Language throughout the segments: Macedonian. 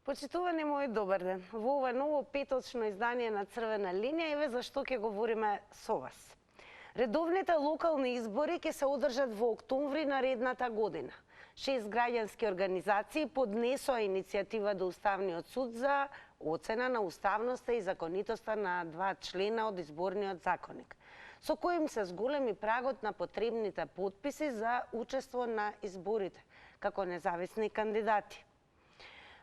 Почитувани мои, добар ден. Во ова ново петочно издание на Црвена линија еве зашто ќе говориме со вас. Редовните локални избори ќе се одржат во октомври наредната година. 6 граѓански организации поднесоа иницијатива до Уставниот суд за оцена на уставноста и законитоста на 2 члена од изборниот законник, со кои им се зголеми прагот на потребните потписи за учество на изборите како независни кандидати.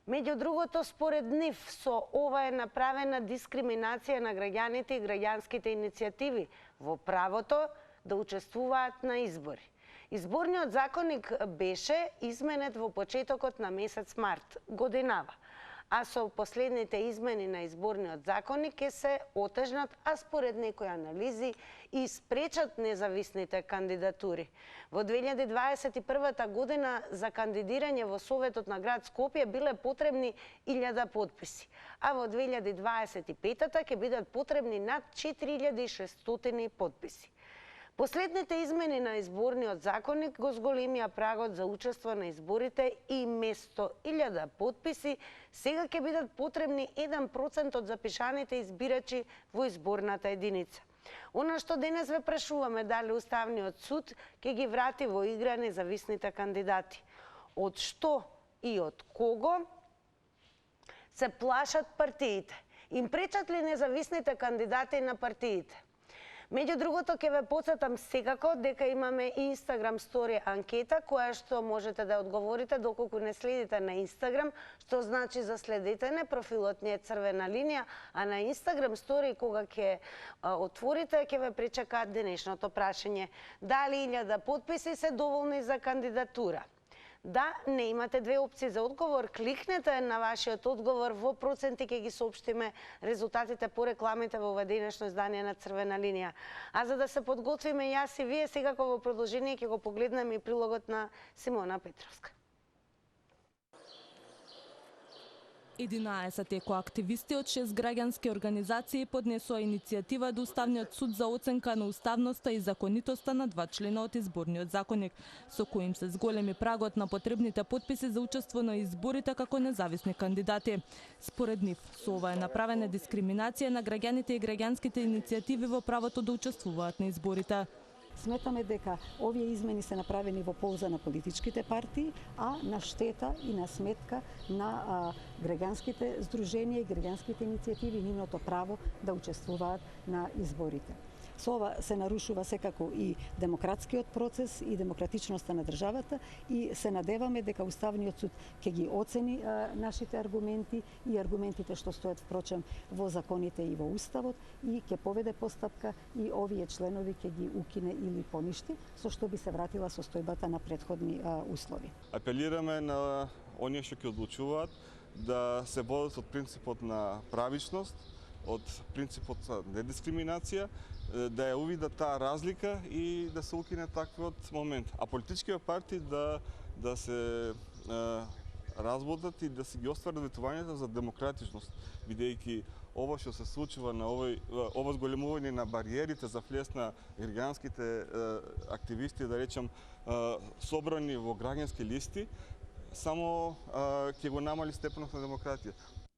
Меѓу другото, според нив, со ова е направена дискриминација на граѓаните и граѓанските иницијативи во правото да учествуваат на избори. Изборниот законник беше изменет во почетокот на месец март годинава, а со последните измени на изборниот законник ќе се отежнат, а според некои анализи и спречат независните кандидатури. Во 2021 година за кандидирање во Советот на град Скопје биле потребни 1000 потписи, а во 2025 ќе бидат потребни над 4600 потписи. Последните измени на изборниот законник го зголемија прагот за учество на изборите и место 1000 потписи, сега ќе бидат потребни 1% од запишаните избирачи во изборната единица. Она што денес ве прашуваме, дали Уставниот суд ќе ги врати во игра независните кандидати. Од што и од кого се плашат партиите? Им пречат ли независните кандидати на партиите? Меѓу другото, ќе ве потсетам секако дека имаме Instagram Story анкета, која што можете да одговорите доколку не следите на Instagram, што значи заследете не, профилот ни е Црвена линија, а на Instagram Story кога ќе отворите, ќе ве причака денешното прашање. Дали 1000 потписи се доволни за кандидатура? Да, не имате две опции за одговор. Кликнете на вашиот одговор, во проценти ќе ги соопштиме резултатите по рекламите во ова денешно издание на Црвена линија. А за да се подготвиме јас и вие, секако во продолжение ќе го погледнеме и прилогот на Симона Петровска. 11 екоактивисти од 6 граѓански организации поднесоа иницијатива до Уставниот суд за оценка на уставноста и законитоста на 2 члена од изборниот законник, со кои им се зголеми прагот на потребните потписи за учество на изборите како независни кандидати. Според нив, со ова е направена дискриминација на граѓаните и граѓанските иницијативи во правото да учествуваат на изборите. Сметаме дека овие измени се направени во полза на политичките партии, а на штета и на сметка на граѓанските здруженија и граѓанските иницијативи и нивното право да учествуваат на изборите. Со ова се нарушува секако и демократскиот процес и демократичноста на државата и се надеваме дека Уставниот суд ќе ги оцени нашите аргументи и аргументите што стоят впрочем во законите и во Уставот и ќе поведе постапка и овие членови ќе ги укине или поништи, со што би се вратила состојбата на претходни услови. Апелираме на оние што ќе одлучуваат да се водат од принципот на правичност, од принципот за недискриминација, да ја увидат таа разлика и да се укине таквиот момент. А политичките партии да се разбодат и да се ги остварат ветувањата за демократичност, бидејќи ова што се случува на ова зголемување на бариерите за влез на граѓанските активисти, да речем, собрани во граѓански листи, само ќе го намали степенот на демократија.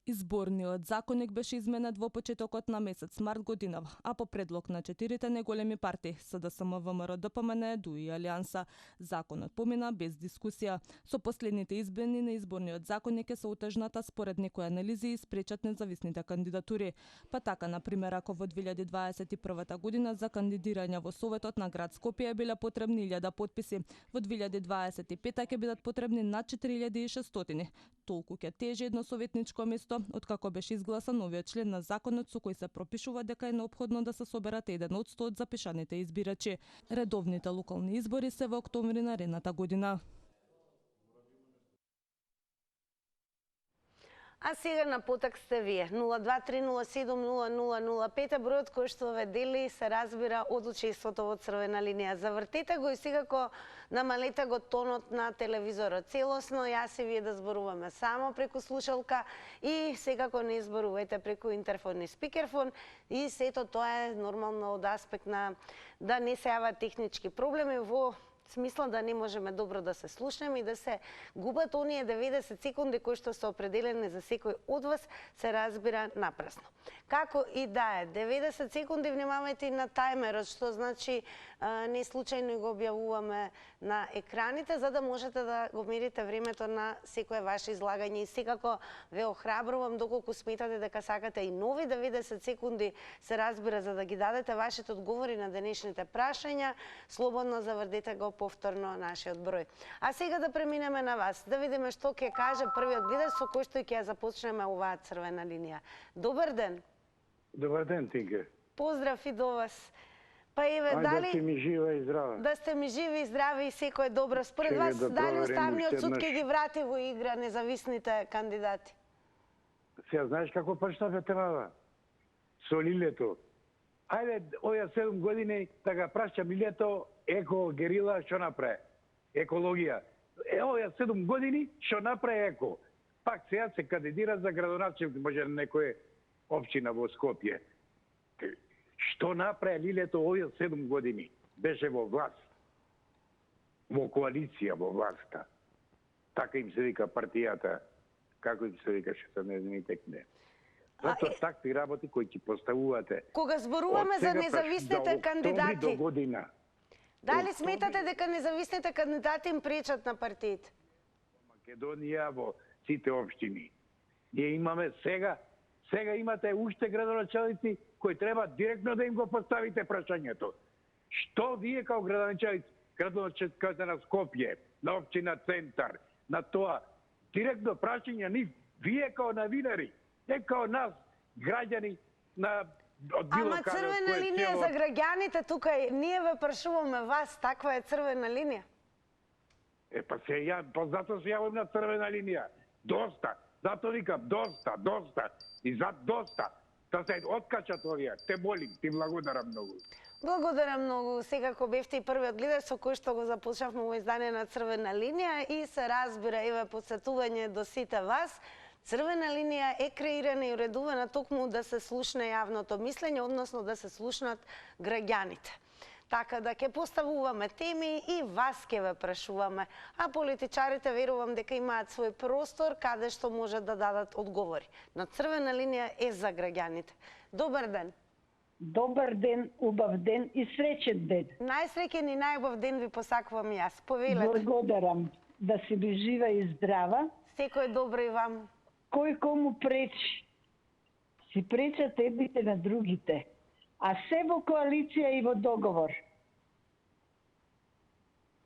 Изборниот законник беше изменет во почетокот на месец март годинава, а по предлог на 4 неголеми партии СДСМ, ВМРО, ДПМН, ДУ и Алијанса, законот помина без дискусија. Со последните измени на изборниот законник е се отежната според некои анализи и спречат независните кандидатури. Па така, например, ако во 2021 година за кандидирање во Советот на град Скопје биле потребни 1000 потписи, во 2025 ќе бидат потребни над 4600. Толку ќе тежи едно советничко место, откако беше изгласан новиот член на законот со кој се пропишува дека е неопходно да се соберат 1% од запишаните избирачи. Редовните локални избори се во октомври наредната година. А сега на поток сте вие. 023070005 е бројот кој што ве дели се разбира од учеството во Црвена линија. Завртете го и секако намалете го тонот на телевизорот целосно. Јас и вие да зборуваме само преку слушалка и секако не зборувајте преку интерфон и спикерфон. И сето тоа е нормално од аспект на да не се јават технички проблеми во смисла да не можеме добро да се слушнеме и да се губат оние 90 секунди кои што се определени за секој од вас, се разбира напразно. Како и да е, 90 секунди внимавајте на тајмерот, што значи не случајно го објавуваме на екраните, за да можете да го мерите времето на секое ваше излагање. И секако ве охрабрувам, доколку сметате дека сакате и нови 90 секунди, се разбира, за да ги дадете вашите одговори на денешните прашања, слободно заврдете го повторно нашиот број. А сега да преминеме на вас, да видиме што ќе каже првиот гледач со кој што ќе ја започнеме оваа црвена линија. Добар ден. Добар ден, Тинке. Поздрав и до вас. Па еве, Ајде дали да сте ми жива и здрава. да сте ми живи и здрави и секој добро. Според вас, да дали проверим Уставниот уште суд еднаш. ќе ги врати во игра независните кандидати? Сега знаеш како почнавме темава? Со Лилето. Ајде, овие 7 години да га прашам Лилето, еко, герила, што направи? Екологија. Овие 7 години, што направи еко? Пак сега се кандидира за градоначелник, може на некоја општина во Скопје. Што направи Лилето овие 7 години? Беше во власт. Во коалиција, во власта. Така им се вика партијата. Како им се викаше, се не ми текне. Зато такви работи кои ќе поставувате. Кога зборуваме за независните до кандидати, година. дали сметате дека независните кандидати им пречат на партиите? Македонија во сите општини. Ние имаме сега имате уште градоначалници кои треба директно да им го поставите прашањето. Што вие као градоначалниците на Скопје, на општина Центар, на тоа, директно прашање нив, вие као новинари, не као нас, граѓани на од било Ама каде, црвена линија за граѓаните тука, ние ве прашуваме вас, таква е црвена линија. Па затоа се јавам на црвена линија. Доста. Зато викам, доста. И за доста. Да се откачат овие. Те молим, ти благодарам многу. Благодарам многу. Секако бевте и првиот гледач со кој што го започнавме во издание на Црвена линија и се разбира, еве, подсетување до сите вас. Црвена линија е креирана и уредувана токму да се слушне јавното мислење, односно да се слушнат граѓаните. Така да ќе поставуваме теми и вас ќе ве прашуваме, а политичарите верувам дека имаат свој простор каде што можат да дадат одговори. На Црвена линија е за граѓаните. Добар ден. Добар ден, убав ден и среќен ден. Најсреќен и најубав ден ви посакувам јас. Повелете. Благодарам да си би жива и здрава. Секој добро и вам. Кој кому пречи? Си пречат едните на другите. А се во коалиција и во договор.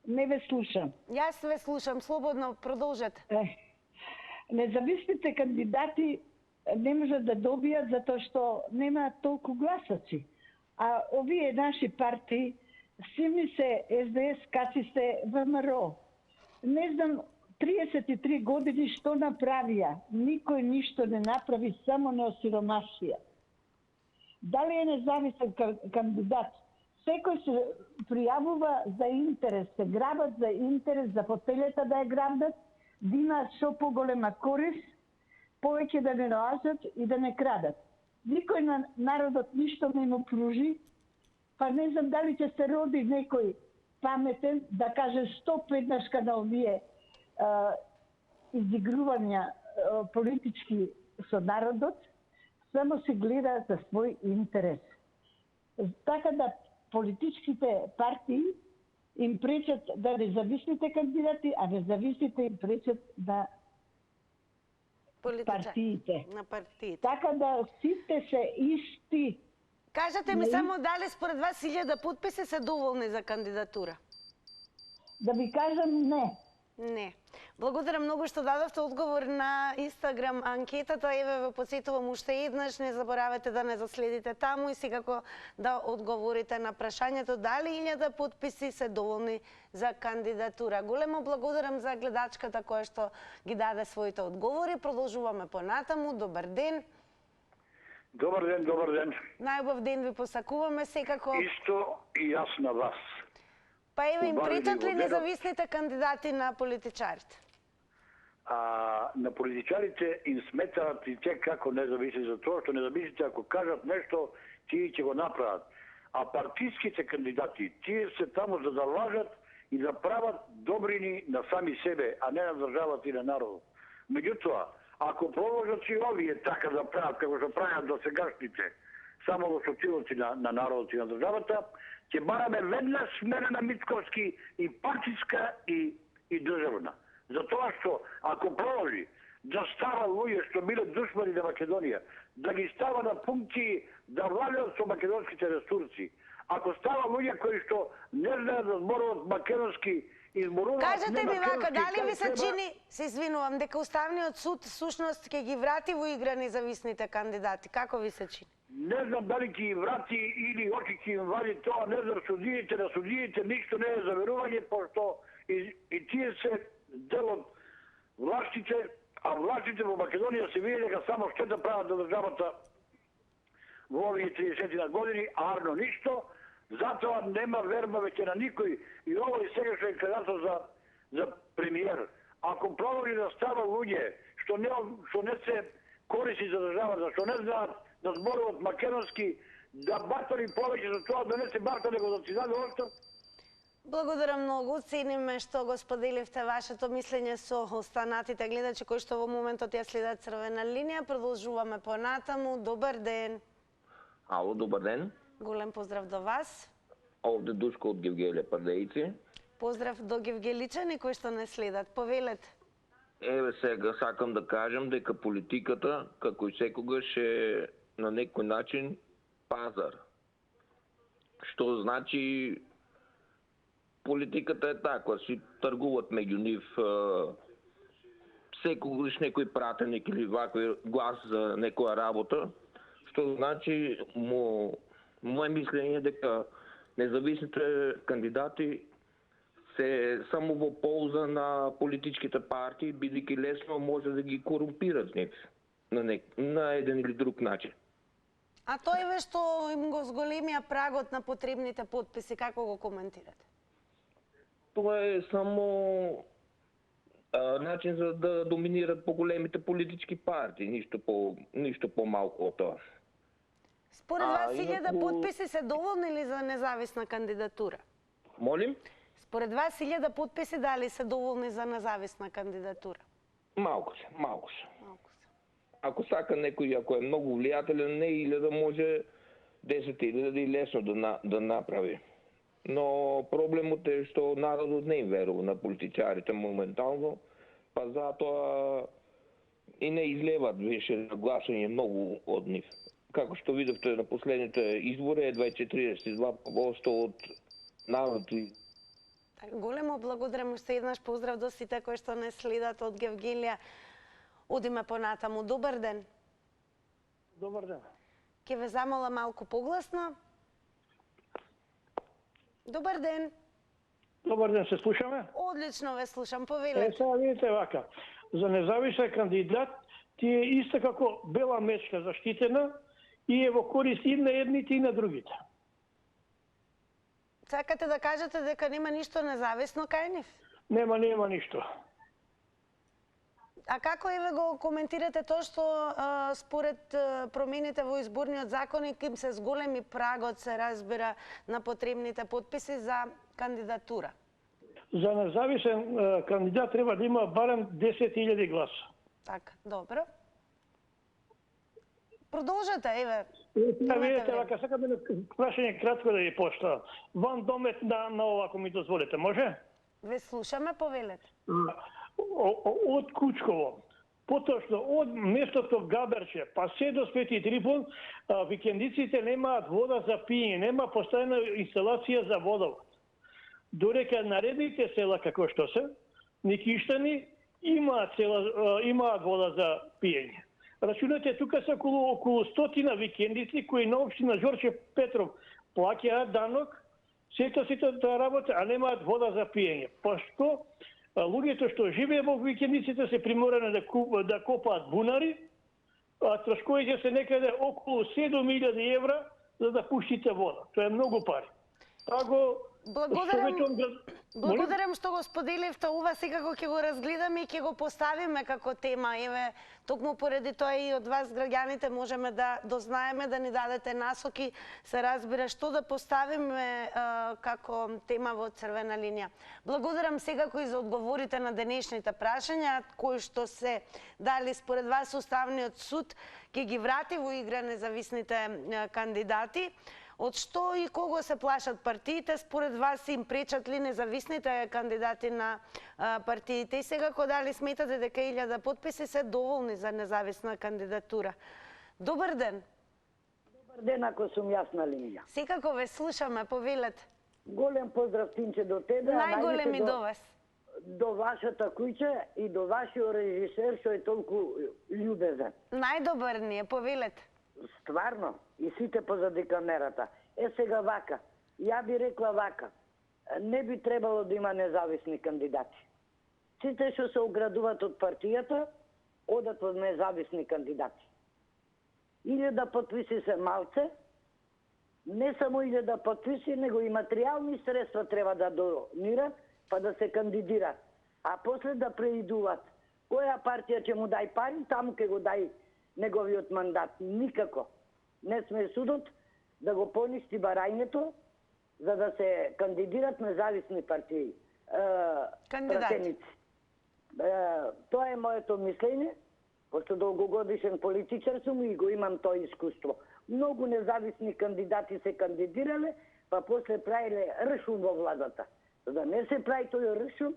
Не ве слушам. Јас ве слушам, слободно продолжете. Независните кандидати не можат да добијат затоа што немаат толку гласаци. А овие наши партии, силни се СДС, каци се ВМРО. Не знам, 33 години што направија? Никој ништо не направи, само не осиромашија. Дали е независен кандидат? Секој се пријавува за интерес, се грабат за интерес, за фотелета да ја грабнат, да имаат што поголема корист, повеќе да не лажат и да не крадат. Никој на народот ништо не му пружи, па не знам дали ќе се роди некој паметен да каже стоп еднашка на овие изигрувања политички со народот, само се гледа за свој интерес. Така да политичките партии им пречат да независните кандидати, а независните им пречат на партиите. На партиите. Така да сите се исти. Кажете ми само дали според вас 1000 подписи се доволни за кандидатура? Да ви кажам не. Не. Благодарам многу што дадовте одговор на Инстаграм анкетата. Еве ве потсетувам уште еднаш, не заборавете да не заследите таму и секако да одговорите на прашањето дали 1000 подписи се доволни за кандидатура. Големо благодарам за гледачката која што ги даде своите одговори. Продолжуваме понатаму. Добар ден. Добар ден, добар ден. Најубав ден ви посакуваме секако. Исто и јас на вас. Па еве им пречат ли независните кандидати на политичарите? На политичарите им сметаат и те како независни, за тоа што независните ако кажат нешто, тие ќе го направат. А партиските кандидати, тие се таму за да лажат и да прават добрини на сами себе, а не на државата и на народот. Меѓутоа, ако продолжат и овие така да прават како што прават до сегашните, само во социлоци на народот и на државата, ќе бараме веднаш смена на Мицковски и партиска и државна. Затоа што ако продолжи да става луѓе што биле душмани на Македонија, да ги става на функции да владеат со македонските ресурси, ако става луѓе кои што не знаат да зборуваат македонски, изборуваат Кажете ми вака, немакедонски, дали ви се треба- чини, се извинувам, дека Уставниот суд всушност ќе ги врати во игра независните кандидати? Како ви се чини? Не знам дали ќе ги врати или очи ќе им вади тоа, не знам судиите, на судиите ништо не е за верување, пошто и тие се дел од властите, а властите во Македонија се види дека само штета прават на државата во овие 30 години, а арно ништо, затоа нема верба веќе на никој и овој сегашен кандидат за премиер. Ако продолжи да става луѓе што не се користи за државата, што не знаат да зборуваат македонски, да бартали повеќе за тоа, да не се барта него да си даде остав. Благодарам многу, цениме што го споделивте вашето мислење со останатите гледачи кои што во моментот ја следат Црвена линија. Продолжуваме понатаму. Добар ден. Ало, добар ден. Голем поздрав до вас. Овде Душко од Гевгеле Пардејци. Поздрав до гевгеличани кои што не следат. Повелете. Еве сега сакам да кажам дека политиката, како и секогаш, е на некој начин пазар. Што значи политиката е таква, си тргуват меѓу нив секогаш некој пратеник или вакој глас за некоја работа, што значи моје мислење дека независните кандидати се само во полза на политичките партии, бидејќи лесно може да ги корумпират нив на еден или друг начин. А тој ве што им го зголемија прагот на потребните потписи, како го коментирате? Тоа е само начин за да доминират поголемите политички партии, ништо по-малку од тоа. Според вас 1000 инаку- потписи се доволни ли за независна кандидатура? Молим? Според вас 1000 потписи дали се доволни за независна кандидатура? Малку се. Малку се. Ако сака некој, ако е многу влијателен, не 1000 може 10.000 и лесно да направи. Но проблемот е што народот не им верува на политичарите моментално, па затоа и не излеват више гласање многу од нив. Како што видовте на последните избори, едва 42% од народот. Големо благодарам уште еднаш, поздрав до сите кои што не следат од Гевгелија. Одиме понатаму. Добар ден. Добар ден. Ке ве замола малку погласно. Добар ден. Добар ден, се слушаме? Одлично ве слушам, повелете. Сега видите вака, за независен кандидат ти е иста како бела мечка заштитена и е во корист и на едните и на другите. Сакате да кажете дека нема ништо независно кај нив? Нема ништо. А како еве го коментирате тоа што според промените во изборниот законник им се зголеми прагот, се разбира, на потребните потписи за кандидатура? За независен кандидат треба да има барем 10.000 гласа. Така, добро. Продолжете, еве. Видите, вака, сакам едно прашање кратко да ви поставам. Ван домет на ова, ако ми дозволите, може? Ве слушаме, повелете. Од Кучково, поточно од местото Габерче, па се до Свети Трифон, викендиците немаат вода за пиење, нема постојана инсталација за водовод. Додека наредните села како што се, Никиштани, имаат вода за пиење. Рачунате, тука се околу 100 викендици кои на општина Ѓорче Петров плаќаат данок, сето таа работа, а немаат вода за пиење. Пошто луѓето што живеат во викендиците се приморани да копаат бунари, а трошковите се некаде околу 7.000 евра за да пуштите вода. Тоа е многу пари. Благодарам. Благодарам што го споделивте, ова секако ќе го разгледаме и ќе го поставиме како тема. Еве, токму поради тоа и од вас граѓаните можеме да дознаеме, да ни дадете насоки, се разбира што да поставиме како тема во црвена линија. Благодарам секако и за одговорите на денешните прашања, кои што се дали според вас Уставниот суд ќе ги врати во игра независните кандидати. Од што и кого се плашат партиите? Според вас им пречат ли независните кандидати на партиите? И секако дали сметате дека 1000 потписи се доволни за независна кандидатура? Добар ден. Добар ден, ако сум јас на линија. Секако ве слушаме, повелете. Голем поздрав, Тинче, до тебе. Најголеми до вас. До вашата куќа и до вашиот режисер, што е толку љубезен. Најдобар ни е, повелете. Стварно, и сите позади камерата. Сега вака, ја би рекла вака, не би требало да има независни кандидати. Сите што се оградуваат од партијата, одат од независни кандидати. 1000 потписи се малце, не само 1000 потписи, него и материјални средства треба да донират, па да се кандидираат. А после да преидуваат. Која партија ќе му дај пари, таму ќе го дај неговиот мандат. Никако. Не сме судот да го поништи барањето за да се кандидират независни партии. Кандидати. Тоа е моето мислење, пошто долгогодишен политичар сум и го имам тоа искуство. Многу независни кандидати се кандидирале, па после правиле ршум во владата. За да не се прави тој ршум,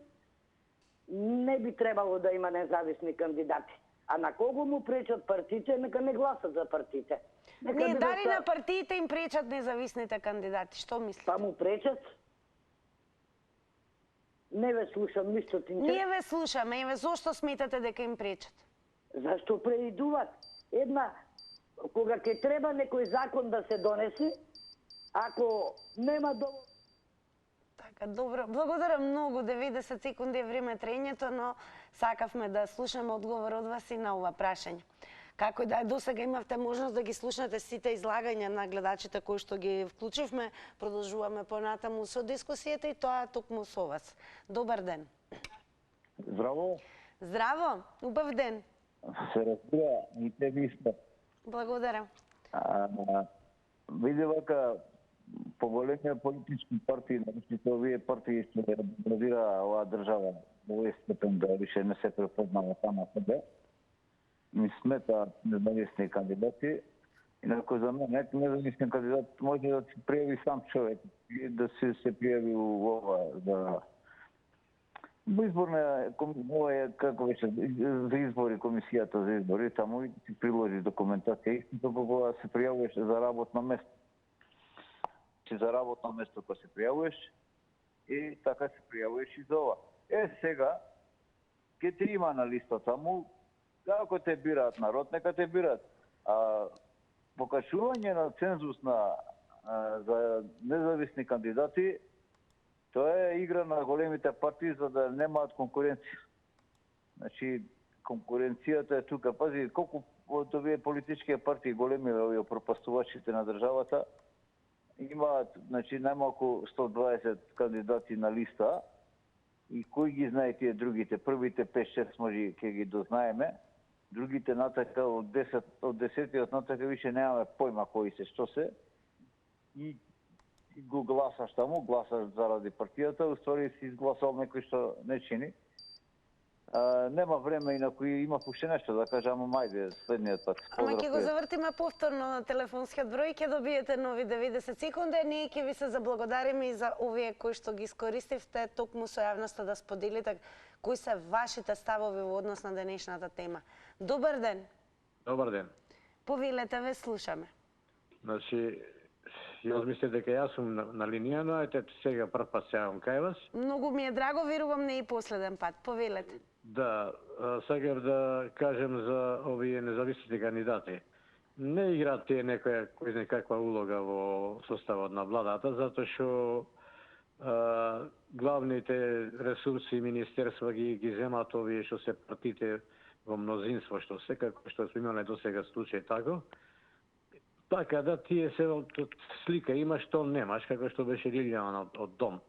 не би требало да има независни кандидати. А на кого му пречат партиите, нека не гласат за партиите. Не, дали на партиите им пречат независните кандидати? Што мислите? Па му пречат? Не ве слушам, ништо, Тинче. Ние ве слушаме, еве зошто сметате дека им пречат? Зашто преидуваат? Кога ќе треба некој закон да се донесе, ако нема доволно. Така, добро. Благодарам многу, 90 секунди е време трењето, но сакавме да слушаме одговор од вас и на ова прашање. Како и да е, досега имавте можност да ги слушнете сите излагања на гледачите кои што ги вклучивме. Продолжуваме понатаму со дискусијата и тоа токму со вас. Добар ден. Здраво. Здраво, убав ден. Се разбира, и тебе исто. Благодарам. Види вака, поголемија политички партии, научите овие партии што ја базира оваа држава во овој степен да више не се препознава сама себе, ми смета независни кандидати. Инако за мене, независен кандидат може да се пријави сам човек и да се пријави во ова во изборна комисија, како беше, за избори, комисијата за избори, таму и ти приложи документација, истото кога се пријавуваш за работно место. За работно место кога се пријавуваш и така се пријавуваш и за ова. Сега, ке те има на листа таму, како те бираат народ, нека те бираат. Покачување на цензус за независни кандидати, тоа е игра на големите партии за да немаат конкуренција. Значи, конкуренцијата е тука. Пази, колку од овие политички партии големи, овие пропастувачите на државата, имаат, значи, најмалку 120 кандидати на листа и кој ги знае тие другите? Првите 5-6 може ќе ги дознаеме, другите натака од 10-тиот натака више немаме појма кои се, што се, и го гласаш таму, гласаш заради партијата, уствари си изгласал некој што не чини. Нема време, инаку има уште нешто да кажам, мајде, следниот пат. Ама ќе го завртиме повторно на телефонскиот број, ќе добиете нови 90 секунди, ние ќе ви се заблагодариме и за овие кои што ги искористивте токму со јавноста да споделите кои се вашите ставови во однос на денешната тема. Добар ден. Добар ден. Повелете, ве слушаме. Значи, јас мислев дека јас сум на линија, но ете сега прв пат се јавам кај вас. Многу ми е драго, верувам не и последен пат. Повелете. Да, сакав да кажем за овие независните кандидати. Не играат тие некоја кој знае каква улога во составот на владата, затоа што главните ресурси и министерства ги земат овие што се партиите во мнозинство, што секако што сме имале до сега случај тако. Така да тие се од слика имаш, што немаш, како што беше Лилјана од дом.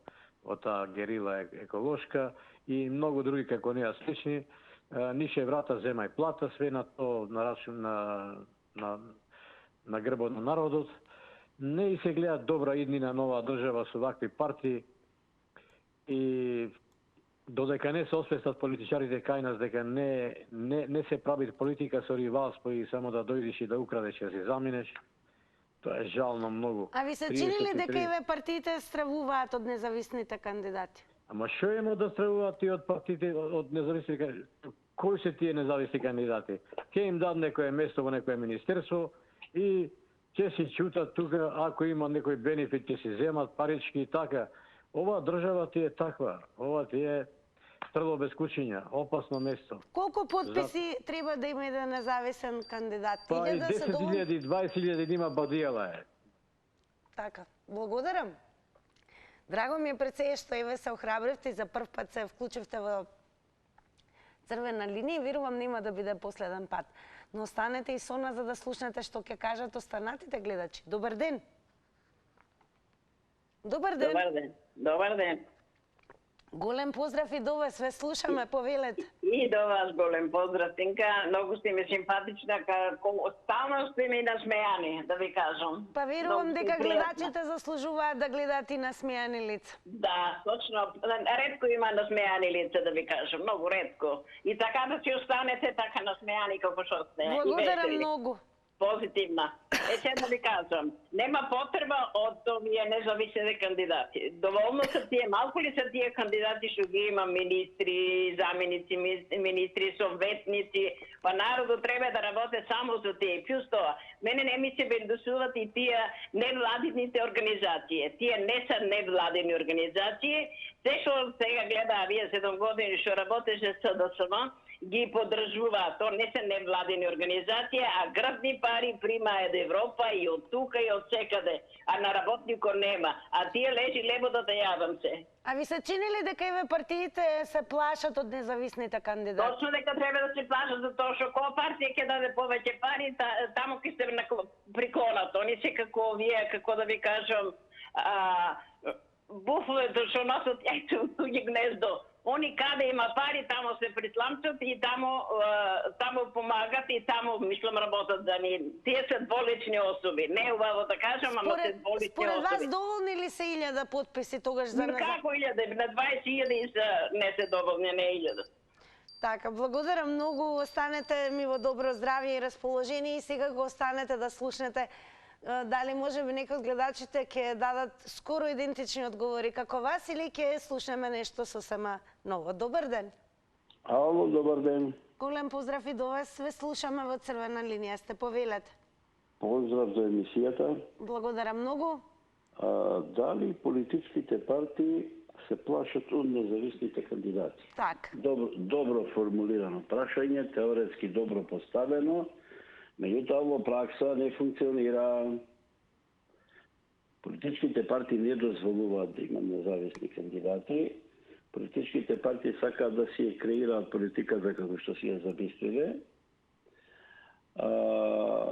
од таа герила еколошка и многу други како неа слични. Нише врата земај плата, све на то на рачун на грбот на народот. Не и се гледа добра иднина нова држава со вакви партии и додека не се освестат политичарите кај нас дека не се прави политика со ривалство и само да дојдеш и да украдеш и да си заминеш, тоа е жално многу. А ви се чини ли дека еве партиите стравуваат од независните кандидати? Ама што има да стравуваат и од партиите, од независни кандидати? Кои се тие независни кандидати? Ке им дадат некое место во некое министерство и ќе си чутат тука, ако има некој бенефит, ќе си земат парички и така. Ова држава ти е таква. Ова ти е стрело без кучиња, опасно место. Колку подписи треба да има еден независен кандидат? Па и 10.000, 20.000 да има бадијала е. Така, благодарам. Драго ми е пред се што еве се охрабривте и за прв пат се вклучивте во црвена линија и верувам нема да биде последен пат. Но останете и со нас за да слушнете што ќе кажат останатите гледачи. Добар ден. Добар ден. Добар ден. Добар ден. Голем поздрав и до вас, ве слушаме, повелете. И до вас голем поздрав, Тинка. Многу сте ми симпатична, како стално сте ми насмејани, да ви кажам. Па верувам дека гледачите заслужуваат да гледаат и насмејани лица. Да, точно. Ретко има насмејани лица, да ви кажам, многу ретко. И така да си останете така насмејани како што сте. Благодарам многу. Позитивна. Сега да ви кажам, нема потреба од овие независни кандидати. Доволно се тие, малку ли се тие кандидати што ги има министри, заменици министри, советници, па народот треба да работи само за тие. Плюс тоа, мене не ми се интересуват и тие невладините организации. Тие не се невладени организации. Се што сега гледа, вие 7 години што работеше СДСМ, ги поддржуваат. То не се невладени организации, а грбни пари прима од Европа и од тука и од секаде. А на работникот нема. А тие лежи лебодата, јавам се. А ви се чини ли дека еве партиите се плашат од независните кандидати? Точно дека треба да се плашат за тоа што која партија ќе даде повеќе пари, таму ќе се приклонат. Они се како овие, како да ви кажам, буфовето што носат јајце од туѓе гнездо. Они каде има пари, тамо се присламчат и тамо помагат и тамо, мислам, работат за ни. Тие се дволични особи. Не е убаво да кажам, ама се дволични особи. Според вас доволни ли се 1000 подписи тогаш за Како 1000? На 20.000 не се доволни, не 1000. Така, благодарам многу. Останете ми во добро здравје и расположение и сега го останете да слушнете дали може би некои од гледачите ќе дадат скоро идентични одговори како вас или ќе слушнеме нешто сосема ново. Добар ден. Ало, добар ден. Голем поздрав и до вас. Ве слушаме во црвена линија. Сте повелете. Поздрав за емисијата. Благодарам многу. Дали политичките партии се плашат од независните кандидати? Так. Добро формулирано прашање, теоретски добро поставено. Меѓутоа, во пракса не функционира. Политичките партии не дозволуваат да имат независни кандидати. Политичките партии сакаат да си креираат политиката како што си ја замислиле.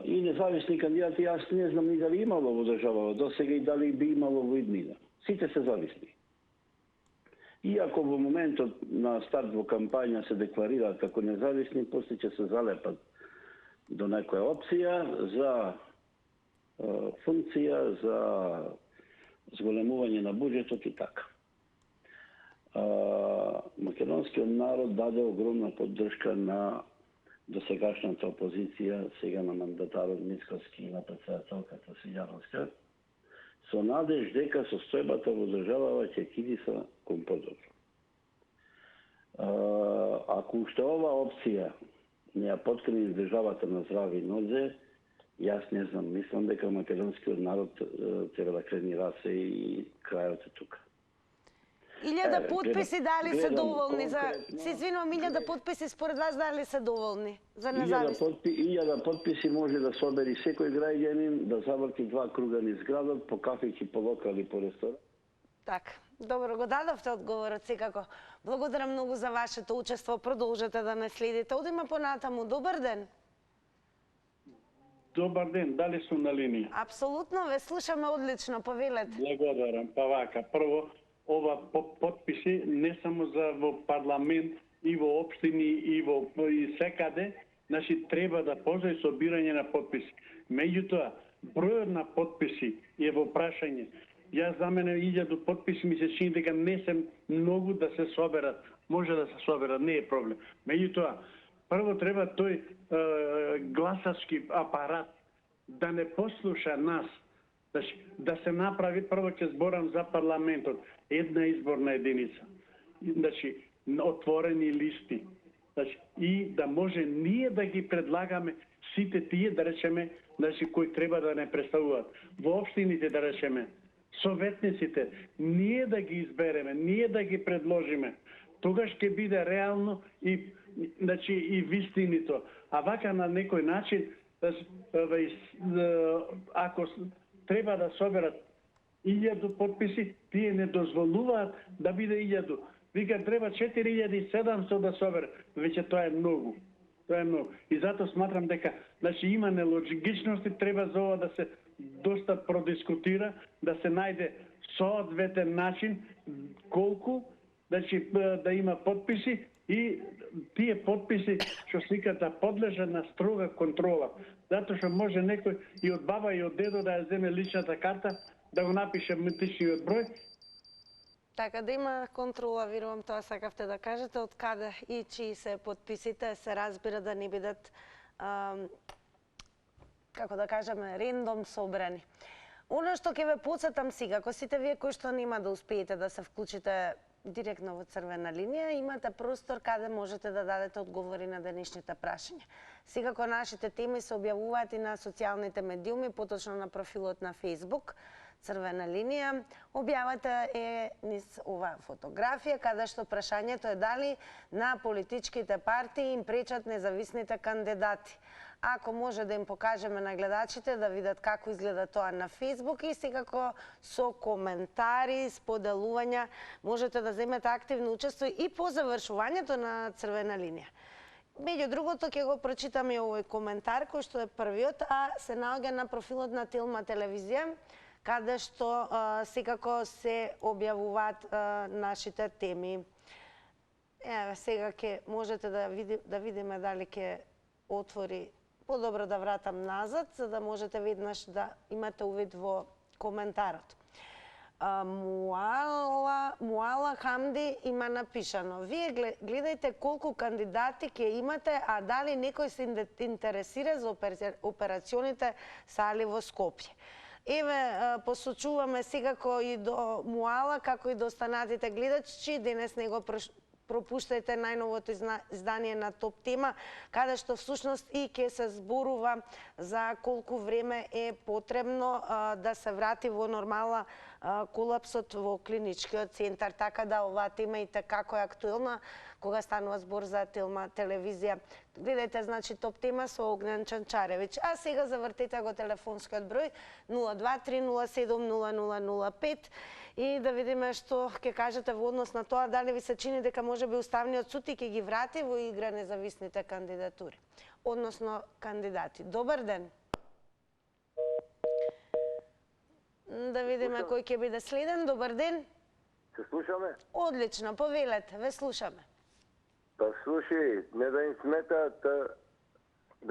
И независни кандидати, јас не знам ни дали имало во државава досега и дали би имало во иднина. Сите се зависни. Иако во моментот на старт во кампања се декларираат како независни, после ќе се залепат до некоја опција за функција, за зголемување на буџетот и така. Македонскиот народ даде огромна поддршка на досегашната опозиција, сега на мандатарот Мицкоски и на председателката Силјановска, со надеж дека состојбата во државава ќе кидиса кон подобро. Ако уште ова опција не ја поткрени државата на здрави нозе, јас не знам, мислам дека македонскиот народ треба да крени расе и крајот е тука. 1000 подписи дали се доволни за... Се извинувам, 1000 подписи според вас дали се доволни за независни? 1000 подписи може да собери секој граѓанин, да заврти 2 круга низ градот, по кафејки, по локали, по ресторан. Така, добро го дадовте одговорот секако. Благодарам многу за вашето учество, продолжете да не следите. Одиме понатаму, добар ден. Добар ден, дали сум на линија? Апсолутно, ве слушаме одлично, повелете. Благодарам, па вака, прво, ова подписи не само за во парламент и во општини и секаде, значи треба да постои собирање на подписи. Меѓутоа, бројот на подписи е во прашање. Јас за мене 1000 подписи ми се чини дека не се многу да се соберат. Може да се соберат, не е проблем. Меѓутоа, прво треба тој гласачки апарат да не послуша нас, да се направи, прво ќе зборам за парламентот, една изборна единица. Значи, отворени листи. Значи, и да може ние да ги предлагаме сите тие, да речеме, значи, кои треба да не представуваат. Во општините, да речеме, советниците, ние да ги избереме, ние да ги предложиме. Тогаш ќе биде реално и, значи, и вистинито. А вака на некој начин, ако треба да соберат 1000 подписи, тие не дозволуваат да биде 1000. Вика, треба 4700 да соберат. Веќе тоа е многу. Тоа е многу. И затоа сматрам дека, значи, има нелогичности, треба за ова да се доста продискутира, да се најде соодветен начин колку, значи, да има подписи и тие подписи што сликат да подлежат на строга контрола. Затоа што може некој и од баба и од дедо да ја земе личната карта, да го напише митичниот број. Така да има контрола, верувам, тоа сакавте да кажете, од каде и чии се подписите, се разбира да не бидат, како да кажеме, рендом собрани. Оно што ќе ве потсетам сега, ако сите вие кои што нема да успеете да се вклучите директно во црвена линија, имате простор каде можете да дадете одговори на денешните прашања. Секако нашите теми се објавуваат и на социјалните медиуми, поточно на профилот на Facebook, Црвена линија. Објавата е низ ова фотографија, каде што прашањето е дали на политичките партии им пречат независните кандидати. Ако може да им покажеме на гледачите да видат како изгледа тоа на Facebook и секако со коментари, споделувања, можете да земете активно учество и по завршувањето на Црвена линија. Меѓу другото, ќе го прочитам и овој коментар, кој што е првиот, а се наоѓа на профилот на Телма телевизија, каде што секако се објавуваат нашите теми. Еве, сега ќе можете да видиме дали ќе отвори. Подобро да вратам назад, за да можете веднаш да имате увид во коментарот. Муала Хамди има напишано: вие гледајте колку кандидати ќе имате, а дали некој се интересира за операционите сали во Скопје. Еве, посочуваме секако и до Муала, како и до останатите гледачи. Денес не го пропуштајте најновото издание на Топ Тема, каде што всушност и ќе се зборува за колку време е потребно да се врати во нормала колапсот во клиничкиот центар. Така да оваа тема и како е актуелна кога станува збор за Телма телевизија. Гледајте, значи, Топ Тема со Огнен Чанчаревиќ. А сега завртете го телефонскиот број 023070005 и да видиме што ќе кажете во однос на тоа, дали ви се чини дека можеби Уставниот суд ќе ги врати во игра независните кандидатури, односно кандидати. Добар ден. Да видиме кој ќе биде следен. Добар ден. Се слушаме? Одлично, повелете, ве слушаме. Па слушај, не да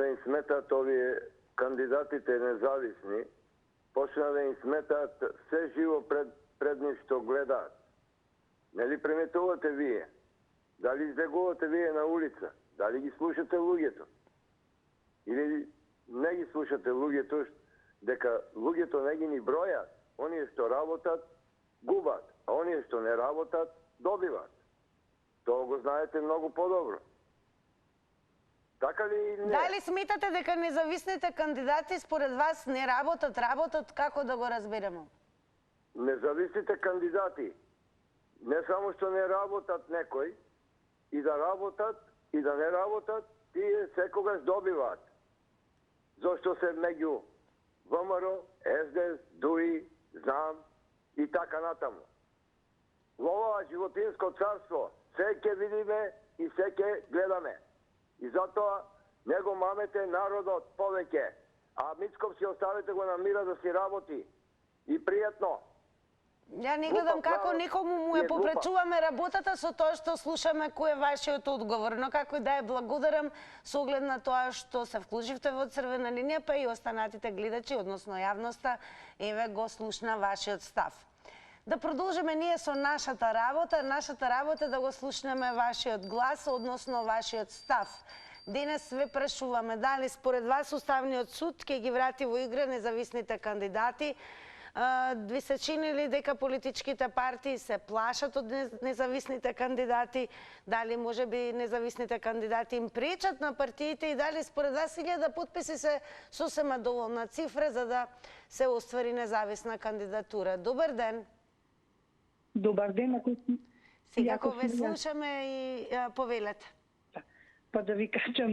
им сметаат овие кандидатите независни, почна да им сметаат се живо пред нив што гледаат. Нели приметувате вие? Дали избегувате вие на улица? Дали ги слушате луѓето? Или не ги слушате луѓето, дека луѓето не ги ни бројат? Оние што работат, губат, а оние што не работат, добиват. Тоа го знаете многу подобро. Така ли или не? Дали сметате дека независните кандидати според вас не работат, како да го разберемо? Независните кандидати не само што не работат некој, и да работат, и да не работат, тие секогаш добиваат. Зошто се меѓу ВМРО, СДС, ДУИ, ЗНАМ и така натаму. Во ова животинско царство се ќе видиме и се ќе гледаме. И затоа не го мамете народот повеќе, а Мицков си оставете го на мира да си работи. И пријатно. Ја не гледам како некому му ја попречуваме работата со тоа што слушаме кој е вашиот одговор, но како и да е, благодарам со оглед на тоа што се вклучивте во црвена линија, па и останатите гледачи, односно јавноста, еве го слушна вашиот став. Да продолжиме ние со нашата работа. Нашата работа е да го слушнеме вашиот глас, односно вашиот став. Денес ве прашуваме дали според вас Уставниот суд ќе ги врати во игра независните кандидати. Ви се чини ли дека политичките партии се плашат од независните кандидати? Дали може би независните кандидати им пречат на партиите и дали според вас 1000 подписи се сосема доволна цифра за да се оствари независна кандидатура? Добар ден. Добар ден. Сега кога ве слушаме и повелете. Па да ви кажам,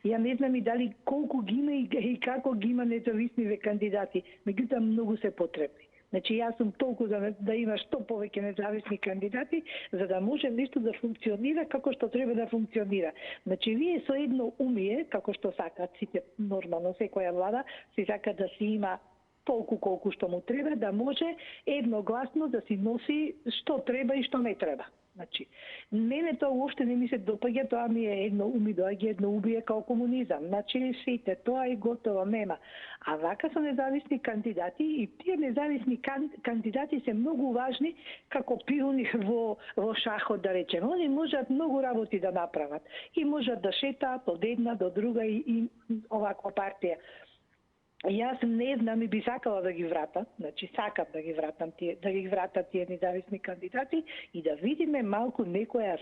ја не знам и дали колку ги има и како ги има независни кандидати. Меѓутоа многу се потребни. Значи јас сум толку за да има што повеќе независни кандидати, за да може нешто да функционира како што треба да функционира. Значи вие со едно умие, како што сакаат сите нормално секоја влада, си сака да си има толку колку што му треба, да може едногласно да си носи што треба и што не треба. Значи, мене тоа уопште не ми се допаѓа, тоа ми е едно уми доаѓа, едно убие као комунизам. Значи, сите, тоа е готово, нема. А вака со независни кандидати и тие независни кандидати се многу важни како пиони во шахот, да речем. Они можат многу работи да направат и можат да шетаат од една до друга и оваква партија. Јас не знам и би сакала да ги вратам, значи сакам да ги вратам тие независни кандидати и да видиме малку некоја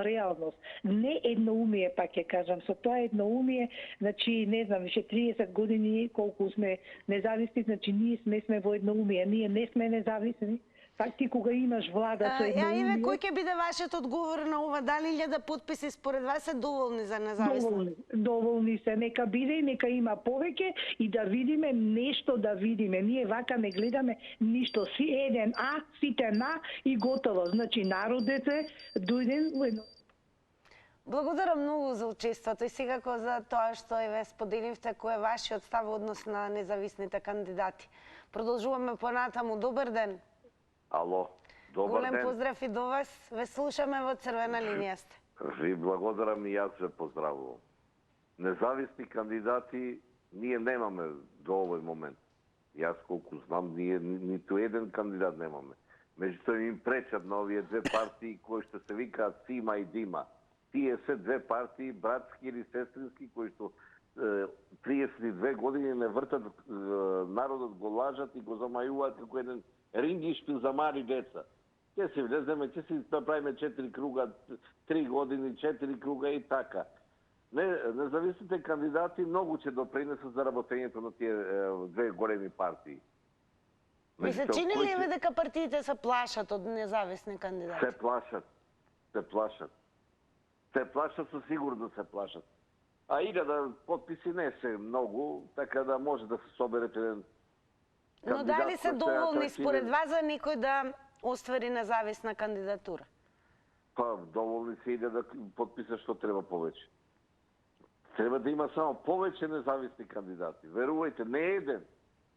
реалност. Не едноумие, пак ќе кажам, со тоа едноумие, значи не знам, више 30 години колку сме независни, значи ние сме во едноумие, ние не сме независни. Пак ти кога имаш влада со едноумие... Еве, кој ќе биде вашиот одговор на ова? Дали 1000 подписи според вас се доволни за независност? Доволни се, нека биде, нека има повеќе и да видиме нешто да видиме. Ние вака не гледаме ништо. Си еден А, сите на и готово. Значи народот е дојден во едно... Благодарам многу за учеството и секако за тоа што ве споделивте кој е вашиот став однос на независните кандидати. Продолжуваме понатаму. Добар ден. Ало, добар ден. Голем поздрав и до вас. Ве слушаме во црвена линија сте. Ви благодарам и јас ве поздравувам. Независни кандидати ние немаме до овој момент. Јас колку знам, ние ниту еден кандидат немаме. Меѓутоа им пречат на овие две партии кои што се викаат Цима и Дима. Тие се две партии, братски или сестрински, кои што 32 години не вртат народот, го лажат и го замајуваат како еден рингишпил за мали деца. Ќе си влеземе, ќе си направиме 4 круга, 3 години, 4 круга и така. Независните кандидати многу ќе допринесат за работењето на тие две големи партии. Ви се чини ли еве дека партиите се плашат од независни кандидати? Се плашат. Се плашат. Се плашат, со сигурно се плашат. А 1000 подписи не се многу, така да може да се соберете еден Но дали се доволни според вас за некој да оствари независна кандидатура? Па, доволни се 1000 подписа, што треба повеќе. Треба да има само повеќе независни кандидати. Верувајте, не еден.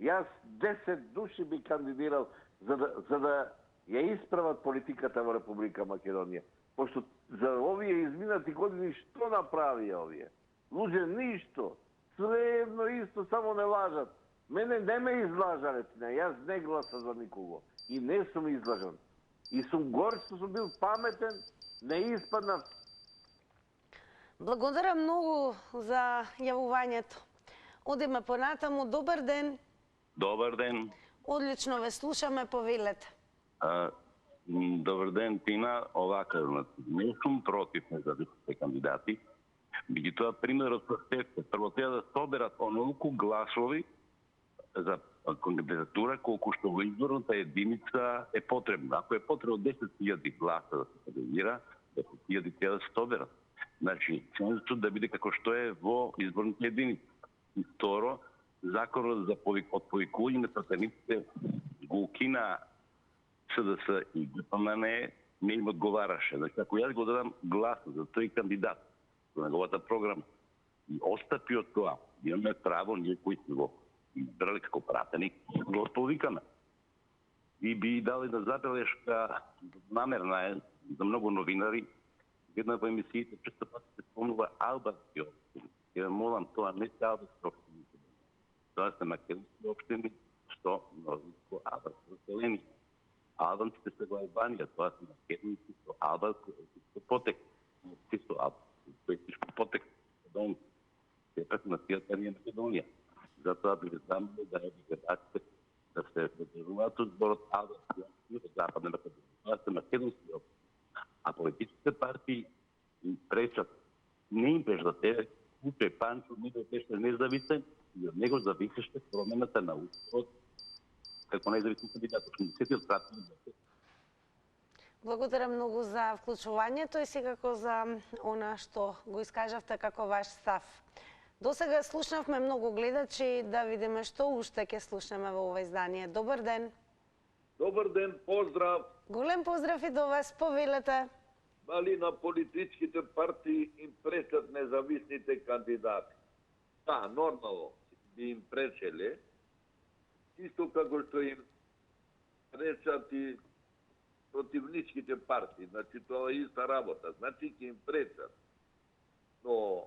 Јас 10 души би кандидирал за да ја исправат политиката во Република Македонија. Пошто за овие изминати години што направија овие? Луѓе ништо. Све едно исто, само не лажат. Мене не ме излажале, јас не гласа за никого. И не сум излажан. И сум гор што сум бил паметен, не испаднав. Благодарам многу за јавувањето. Одиме понатаму. Добар ден. Добар ден. Одлично ве слушаме, повелете. Добар ден, Тина. Овака, не сум против независните кандидати. Меѓутоа, примерот со сесте, прво треба да соберат онолку гласови за кандидатура колку што во изборната единица е потребна. Ако е потребно 10.000 гласа да се кандидира, 10.000 треба да се соберат. Значи, цензусот да биде како што е во изборната единица. И второ, законот за повикување на пратениците го укина СДС и ГПМН не им одговараше. Значи, ако јас го дадам глас за тој кандидат за неговата програма и остапи од тоа, имаме право ние кои сме го избрали како пратеник, го повикаме. и би дал една забележка, намерна е за много новинари. Една во емисиите често пати се спомнува албански општини. Ја молам, тоа не се албански општини. Тоа се македонски општини, што мнозинство албанско население. Албанците се во Албанија, тоа се македонци со албанско потек. Ти со албанско потек. Сепак нацијата ни е Македонија. Затоа би замолил да ги гледачите да се придržуваат од зборот албански општини во Западна Македонија. Тоа се македонски општини. А политичките партии им пречат, не им пречат те, Куче Панчо не беше независен и од него зависеше промената на уставот како независен кандидат. Благодарам многу за вклучувањето и секако за она што го искажавте како ваш став. До сега слушнавме многу гледачи, да видиме што уште ќе слушнеме во ова издание. Добар ден. Добар ден, поздрав. Голем поздрав и до вас, повелете. Дали на политичките партии им пречат независните кандидати? Да, нормално би им пречеле. Исто како што им пречат и противничките партии. Значи, тоа е иста работа. Значи, ќе им пречат. Но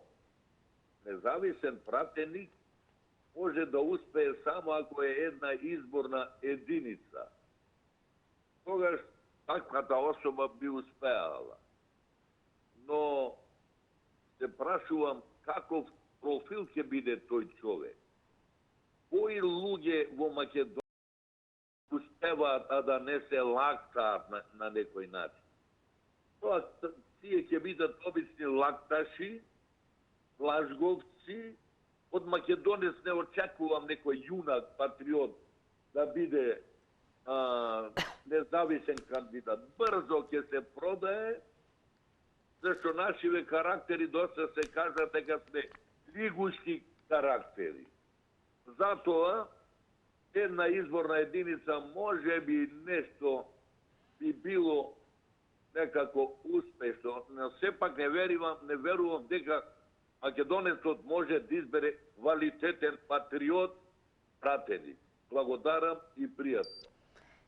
независен пратеник може да успее само ако е една изборна единица. Тогаш таквата особа би успеала. Но се прашувам каков профил ќе биде тој човек. Кои луѓе во Македонија успеваат да не се лактаат на некој начин? Тоа тие ќе бидат обични лакташи, лажговци. Од македонец не очекувам некој јунак, патриот да биде независен кандидат. Брзо ќе се продае, зашто нашиве карактери доста се кажа дека сме лигушки карактери. Затоа, една изборна единица може би нешто би било некако успешно, но сепак не верувам дека македонецот може да избере квалитетен патриот пратеник. Благодарам и пријатно.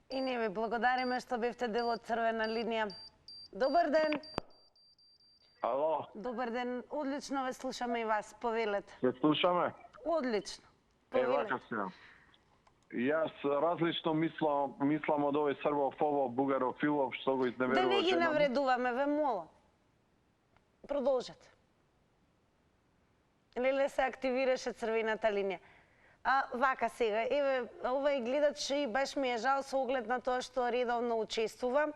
И ние ви благодариме што бевте дел од Црвена линија. Добар ден. Ало. Добар ден. Одлично ве слушаме и вас. Повелете. Се слушаме? Одлично. Вака се. Јас различно мислам од овој србофобов, бугарофилов што го изневерува. Да не ги навредуваме, ве молам. Продолжете. Леле се активираше црвената линија. Вака сега, еве, овој гледач и баш ми е жал со оглед на тоа што редовно учествува.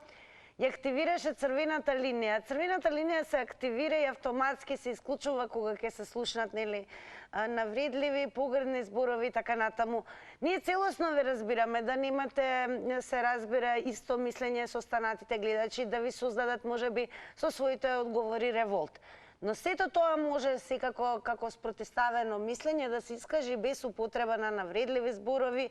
Ја активираше црвената линија. Црвената линија се активира и автоматски се исклучува кога ќе се слушнат, нели, навредливи, погрдни зборови и така натаму. Ние целосно ве разбираме, да немате, се разбира, исто мислење со останатите гледачи, да ви создадат можеби со своите одговори револт. Но сето тоа може секако како спротиставено мислење да се искажи без употреба на навредливи зборови,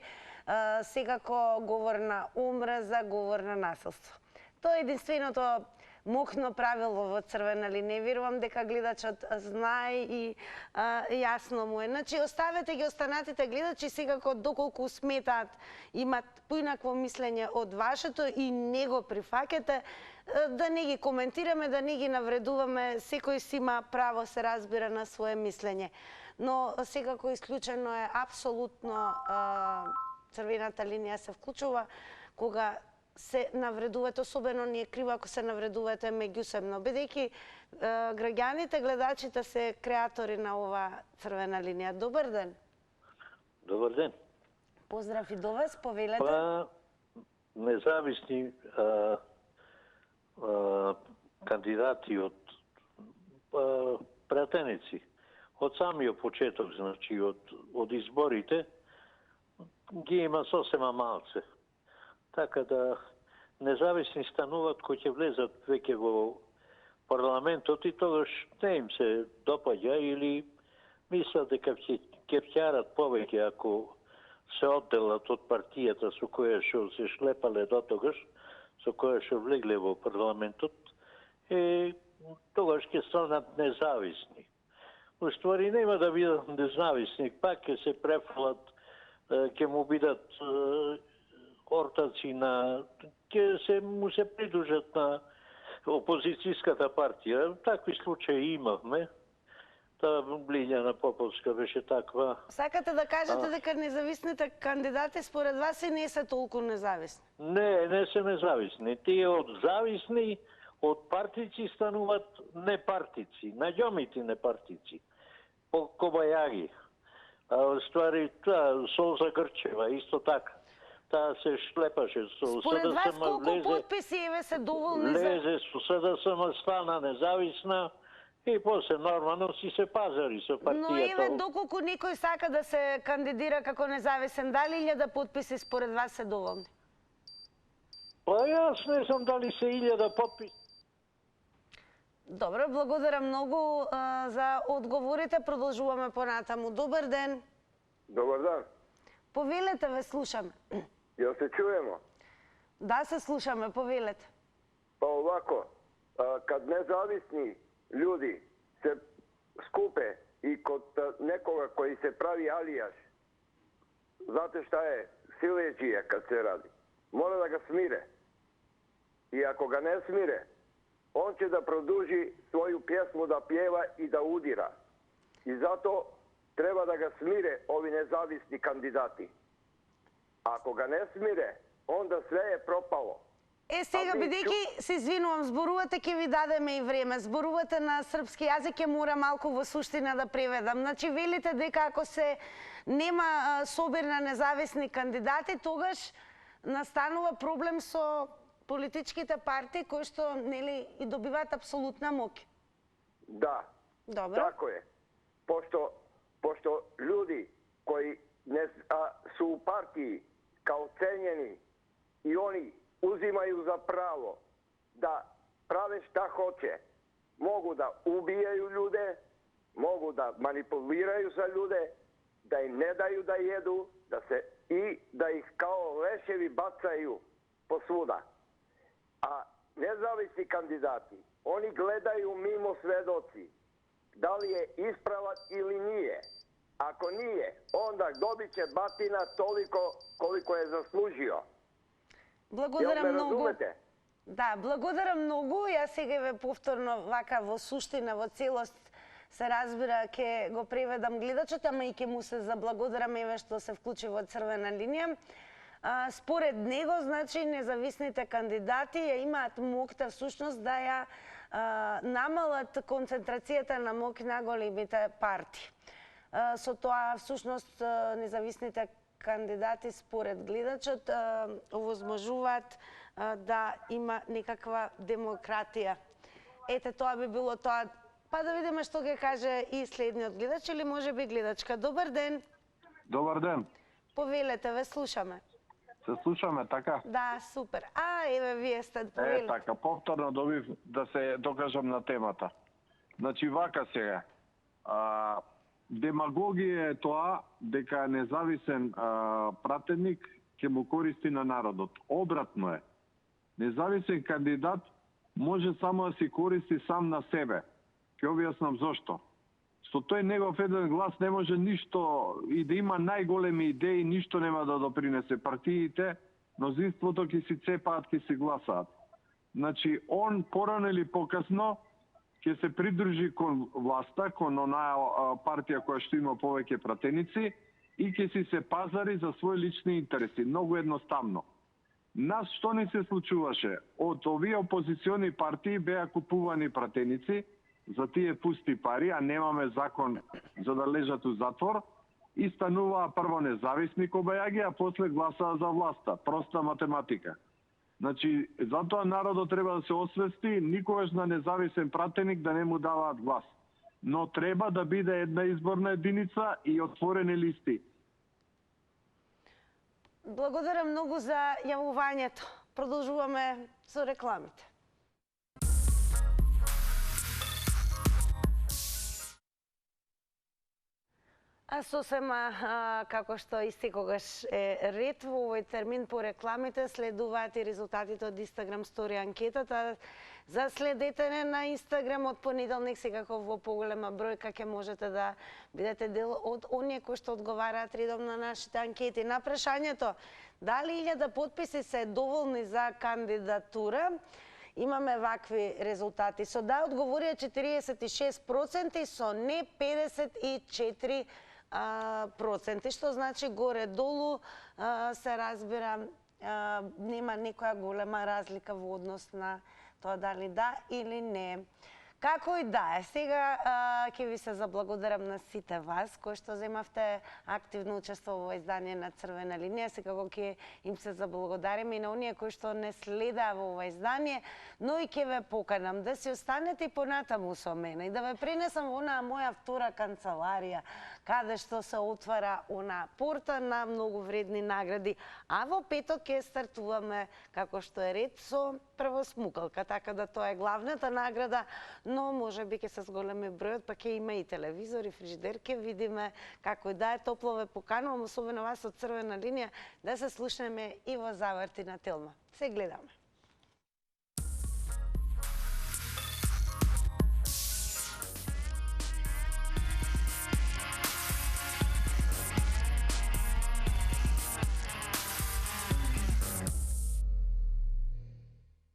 секако говор на омраза, говор на насилство. Тоа е единственото мокно правило во Црвена линија. Верувам дека гледачот знае и јасно му е. Значи, оставете ги останатите гледачи секако доколку сметаат, имат поинакво мислење од вашето и не го прифаќате, да не ги коментираме, да не ги навредуваме, секој си има право, се разбира, на свое мислење. Но секако исклучено е апсолутно црвената линија се вклучува кога се навредувате, особено не е криво ако се навредувате меѓусебно, бидејќи граѓаните, гледачите се креатори на ова црвена линија. Добар ден. Добар ден. Поздрав и до вас, повелете. Независни кандидати од пратеници од самиот почеток, значи од изборите, ги има сосема малце. Така да независни стануваат кои ќе влезат веќе во парламентот и тогаш не им се допаѓа или мислат дека ќе вкарат повеќе ако се одделат од партијата со која што се шлепале до тогаш, со која што влегле во парламентот, и тогаш ќе станат независни. Уствари нема да бидат независни, пак ќе се префалат, ќе му бидат ортаци на ќе му се придружат на опозицијската партија. Такви случаи имавме. Таа Лилјана Поповска беше таква. Сакате да кажете дека независните кандидати според вас и не се толку независни? Не се независни. Тие од зависни, од партици стануваат непартици, наѓомити непартици. По кобајаги. Ствари, Солза Грчева, исто така. Таа се шлепаше со Според вас колку подписи еве се доволни за... Лезе со СДСМ, стана независна и после нормално си се пазари со партијата. Но еве доколку некој сака да се кандидира како независен, дали 1000 подписи според вас се доволни? Па јас не знам дали се 1000 подписи. Добро, благодарам многу за одговорите. Продолжуваме понатаму. Добар ден. Добар ден. Повелете, ве слушаме. Јас се чуемо? Да, се слушаме, повелете. Па овако, кад независни ljudi се скупе и код некога кој се прави алијаш, знате шта е? Силеđија кад се ради. Мора да ga смире. И ако ga не смире, on će da produži svoju pjesmu da pjeva i da udira. I zato treba da ga smire ovi nezavisni kandidati. Ако ga не смире, onda sve je propalo. Сега, бидејќи се извинувам, зборувате, ќе ви дадеме и време. Зборувате на српски јазик, ќе мора малку во суштина да преведам. Значи, велите дека ако се нема собир на независни кандидати, тогаш настанува проблем со политичките партии кои што нели и добиваат апсолутна моќ. Да. Добро. Тако е. Пошто ljudi кои су у партии као ценjeni и они uzimaju za pravo da prave šta hoće. Mogu da ubijaju ljude, mogu da manipuliraju za ljude, da im ne daju da jedu, i da ih kao leševi bacaju posvuda. A nezavisni kandidati, oni gledaju mimo svedoci. Da li je ispravan ili nije. Ako nije, onda dobit će batina toliko koliko je zaslužio. Благодарам многу. Да, благодарам многу. Јас сега ве повторно вака во суштина, во целост се разбира, ќе го преведам гледачот, ама и ќе му се заблагодарам еве што се вклучи во црвена линија. Според него, значи, независните кандидати ја имаат моќта всушност да ја намалат концентрацијата на моќ на големите партии. Со тоа всушност независните кандидати според гледачот овозможуваат да има некаква демократија. Ете, тоа би било тоа. Па да видиме што ќе каже и следниот гледач или можеби гледачка. Добар ден. Добар ден. Повелете, ве слушаме. Се слушаме, така? Да, супер. Еве, вие сте, повелете. Така, повторно добив да се докажам на темата. Значи, вака сега. Демагогија е тоа дека независен пратеник ќе му користи на народот. Обратно е. Независен кандидат може само да си користи сам на себе. Ќе објаснам зошто. Со тој негов еден глас не може ништо, и да има најголеми идеи, ништо нема да допринесе. Партиите, мнозинството ќе си цепаат, ќе си гласаат. Значи, он порано или покасно ќе се придружи кон власта, кон онаа партија која што има повеќе пратеници и ќе си се пазари за своји лични интереси. Многу едноставно. Нас што ни се случуваше? Од овие опозициони партии беа купувани пратеници за тие пусти пари, а немаме закон за да лежат у затвор, и стануваа прво независни кобајаги, а после гласаа за власта. Проста математика. Значи, затоа народот треба да се освести, никогаш на независен пратеник да не му даваат глас. Но треба да биде една изборна единица и отворени листи. Благодарам многу за јавувањето. Продолжуваме со рекламите. Сосема, како што истекогаш е ред во овој термин по рекламите, следуваат и резултатите од Instagram Story анкетата За следете на Инстаграм од понеделник, секако во поголема бројка ќе можете да бидете дел од оние кои што одговараат редовно на нашите анкети. На прашањето дали 1000 потписи се доволни за кандидатура, имаме вакви резултати. Со да одговорија 46%, со не 54%, што значи горе-долу се разбира нема некоја голема разлика во однос на тоа дали да или не. Како и да е, сега ќе ви се заблагодарам на сите вас кои што земавте активно учество во издание на Црвена линија. Секако ќе им се заблагодарим и на оние кои што не следаа во ова издание, но и ќе ве поканам да си останете и понатаму со мене и да ве пренесам во онаа моја втора канцеларија, каде што се отвара она порта на многу вредни награди, а во петок ќе стартуваме како што е ред со прво смукалка, така да тоа е главната награда, но може би ќе се зголеми бројот, па ќе има и телевизор и фрижидер, ќе видиме како и да е. Топло ве поканувам, особено вас од Црвена линија, да се слушнеме и во заврти на Телма. Се гледаме.